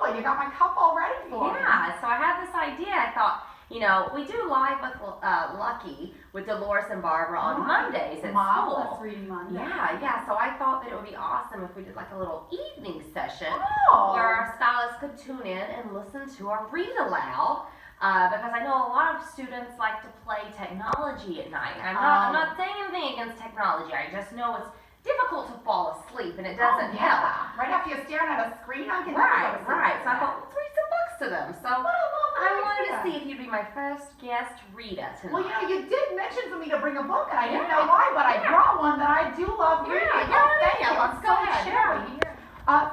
cool. You got my cup all ready for me. Yeah, so I had this idea. I thought, you know, we do live with Lucky with Delores and Barbara on Mondays at Marvelous school. Reading Monday. Yeah. So I thought that it would be awesome if we did like a little evening session Oh. where our scholars could tune in and listen to our read aloud. Because I know a lot of students like to play technology at night. I'm not saying anything against technology. I just know it's difficult to fall asleep and it doesn't help. Right after you're staring at a screen, I can Right. So I thought, let's read some books to them. So I wanted to see if you'd be my first guest reader tonight. Well, you know, you did mention for me to bring a book, and I didn't know why, but I brought one that I do love reading. Thank you. Let's go ahead.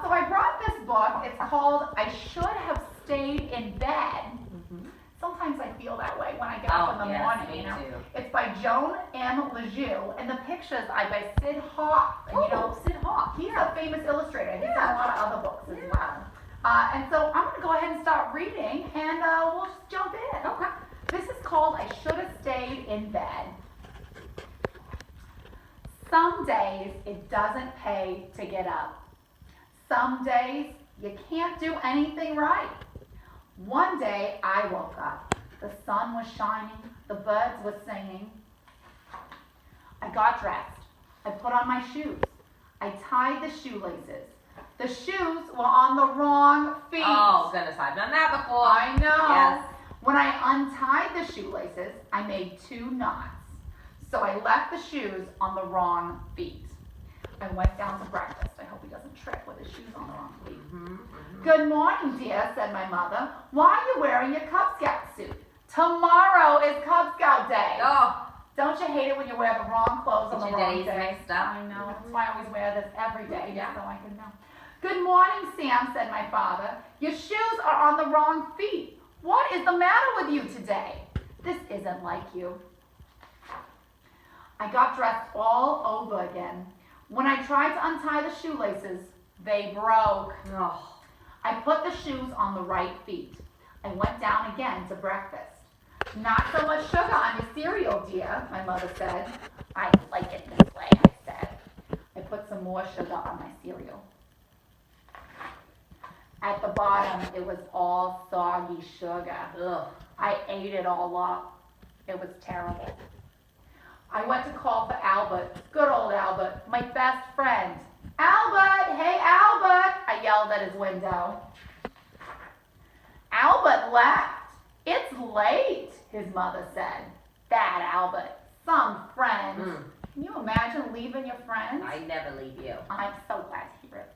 So I brought this book. It's called I Should Have Stayed in Bed. Sometimes I feel that way when I get up in the morning, me you know. too. It's by Joan M. Lejeune, and the pictures are by Sid Hawk. And, you know, Sid Hawk. he's a famous illustrator. He's done a lot of other books as well. And so I'm going to go ahead and start reading, and we'll just jump in. Okay. This is called I Should Have Stayed in Bed. Some days it doesn't pay to get up. Some days you can't do anything right. One day I woke up. The sun was shining. The birds were singing. I got dressed. I put on my shoes. I tied the shoelaces. The shoes were on the wrong feet. Oh, goodness, I've done that before. I know. Yes. When I untied the shoelaces, I made 2 knots. So I left the shoes on the wrong feet. I went down to breakfast. I hope he doesn't trip with his shoes on the wrong feet. Good morning, dear, said my mother. Why are you wearing your Cub Scout suit? Tomorrow is Cub Scout Day. Oh. Don't you hate it when you wear the wrong clothes on the wrong days day? mixed up. I know. That's why I always wear this every day, so I can know. Good morning, Sam, said my father. Your shoes are on the wrong feet. What is the matter with you today? This isn't like you. I got dressed all over again. When I tried to untie the shoelaces, they broke. Oh. I put the shoes on the right feet. I went down again to breakfast. Not so much sugar on your cereal, dear, my mother said. I like it this way, I said. I put some more sugar on my cereal. At the bottom, it was all soggy sugar. Ugh. I ate it all up. It was terrible. I went to call for Albert, good old Albert, my best friend. Albert, hey Albert, I yelled at his window. Albert left. It's late, his mother said. Bad Albert, some friends. Can you imagine leaving your friends? I never leave you. I'm so glad to hear it.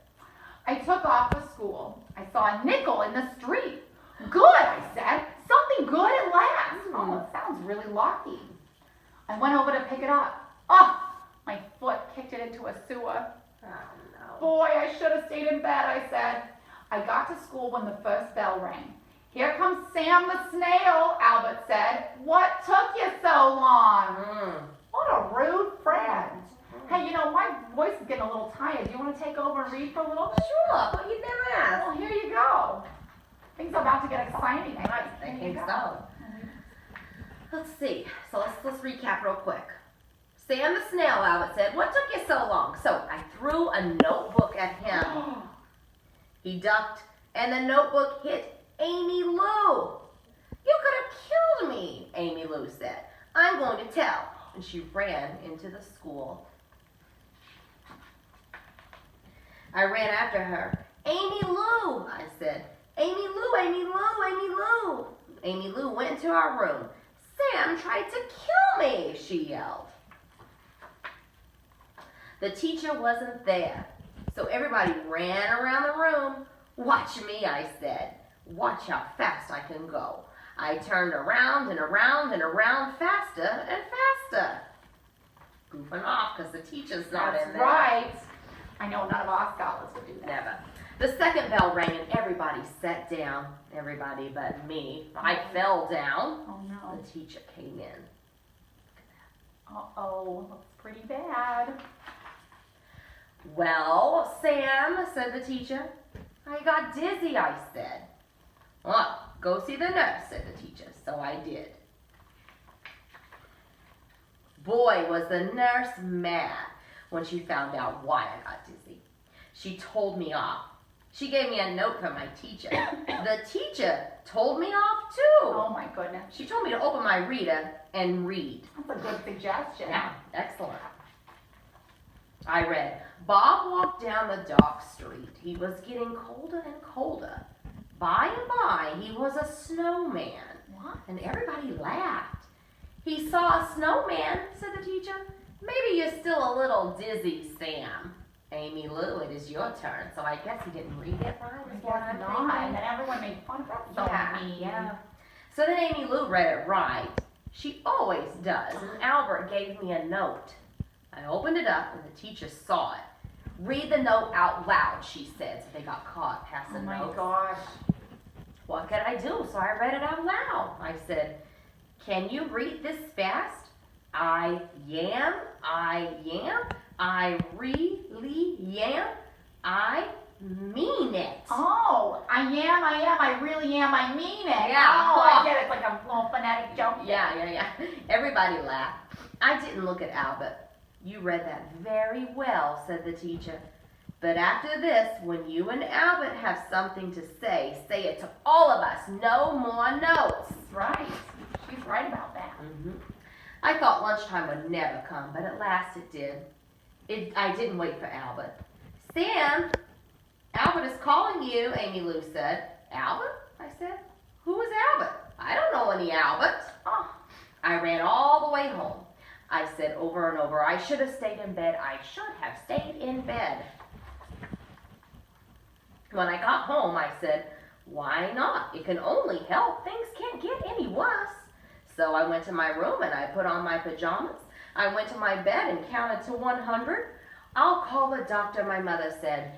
I took off for school. I saw a nickel in the street. Good, I said. Something good at last. Oh, it sounds really lucky. I went over to pick it up. Oh, my foot kicked it into a sewer. Oh, no. Boy, I should have stayed in bed, I said. I got to school when the first bell rang. Here comes Sam the snail, Albert said. What took you so long? What a rude friend. Hey, you know, my voice is getting a little tired. Do you want to take over and read for a little bit? Sure, but you never asked. Well, here you go. Things are about to get exciting. I think so. Let's see. So let's recap real quick. Sam the snail, Albert said, what took you so long? So I threw a notebook at him. He ducked, and the notebook hit Amy Lou. You could have killed me, Amy Lou said. I'm going to tell. And she ran into the school. I ran after her. Amy Lou, I said. Amy Lou, Amy Lou, Amy Lou. Amy Lou went into our room. Sam tried to kill me, she yelled. The teacher wasn't there, so everybody ran around the room. Watch me, I said. Watch how fast I can go. I turned around and around and around faster and faster. Goofing off because the teacher's not in there. That's right. I know none of our scholars would do that. Never. The second bell rang and everybody sat down. Everybody but me. I fell down. Oh no. The teacher came in. Uh-oh, looks pretty bad. Well, Sam, said the teacher. I got dizzy, I said. Well, go see the nurse, said the teacher. So I did. Boy, was the nurse mad when she found out why I got dizzy. She told me off. She gave me a note from my teacher. The teacher told me off too. Oh my goodness. She told me to open my reader and read. That's a good suggestion. Yeah, excellent. I read, Bob walked down the dark street. He was getting colder and colder. By and by, he was a snowman. What? And everybody laughed. He saw a snowman, said the teacher. Maybe you're still a little dizzy, Sam. Amy Lou, it is your turn. So I guess he didn't read it right, I is what I'm guess not. And thinking. then everyone made fun of that. So mean. Yeah. So then Amy Lou read it right. She always does. And Albert gave me a note. I opened it up and the teacher saw it. Read the note out loud, she said. So they got caught passing Oh my notes. gosh. What could I do? So I read it out loud. I said, can you read this fast? I am, I really am, I mean it. Oh, I really am, I mean it. Yeah. Oh, I get it. It's like a little phonetic joke. Yeah. Everybody laughed. I didn't look at Albert. You read that very well, said the teacher. But after this, when you and Albert have something to say it to all of us. No more notes. That's right. She's right about that. I thought lunchtime would never come, but at last it did. I didn't wait for Albert. Sam, Albert is calling you, Amy Lou said. Albert? I said. Who is Albert? I don't know any Albert. Oh. I ran all the way home. I said over and over, I should have stayed in bed. I should have stayed in bed. When I got home, I said, why not? It can only help. Things can't get any worse. So I went to my room and I put on my pajamas. I went to my bed and counted to 100. I'll call the doctor, my mother said.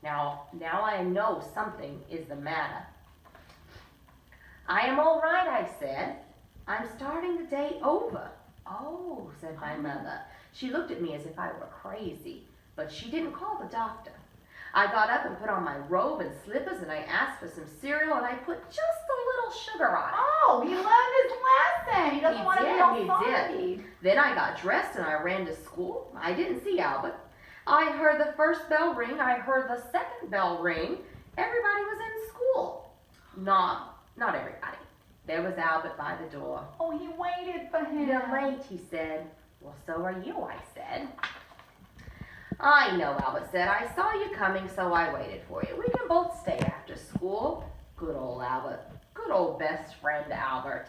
Now I know something is the matter. I am all right, I said. I'm starting the day over. Oh, said my mother. She looked at me as if I were crazy, but she didn't call the doctor. I got up and put on my robe and slippers and I asked for some cereal and I put just a little sugar on it. Oh, he learned his lesson. He doesn't want to be all sorry. Then I got dressed and I ran to school. I didn't see Albert. I heard the first bell ring. I heard the second bell ring. Everybody was in school. Not everybody. There was Albert by the door. Oh, he waited for him. You're late, he said. Well, so are you, I said. I know, Albert said. I saw you coming, so I waited for you. We can both stay after school. Good old Albert. Good old best friend Albert.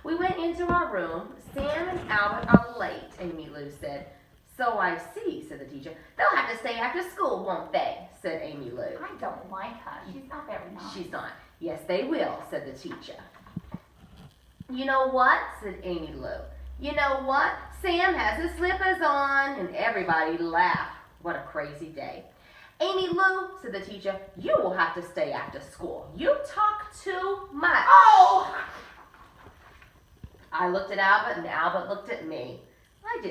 We went into our room. Sam and Albert are late, Amy Lou said. So I see, said the teacher. They'll have to stay after school, won't they? Said Amy Lou. I don't like her. She's not very nice. She's not. Yes, they will, said the teacher. You know what? Said Amy Lou. You know what? Sam has his slippers on, and everybody laughed. What a crazy day. Amy Lou, said the teacher, you will have to stay after school. You talk too much. Oh! I looked at Albert, and Albert looked at me. It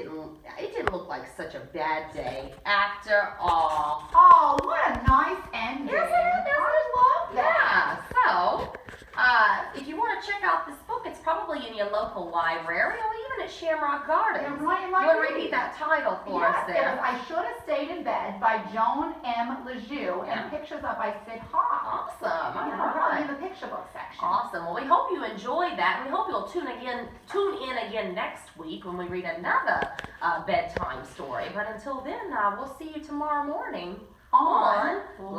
didn't look like such a bad day after all. Oh, what a nice ending. Isn't it? I love that. Yeah, so, if you want to check out this book, it's probably in your local library or even at Shamrock Gardens. Yeah, right, You want to right. repeat that title for us Yes, it there? was I Should Have Stayed in Bed by Joan M. Lejeune Yeah. and pictures up by Sid Hawk. Awesome. All Yeah, right. in the picture book section. Awesome. Well, we hope you enjoyed that. We hope you'll tune in again next week when we read another bedtime story. But until then, we'll see you tomorrow morning on Live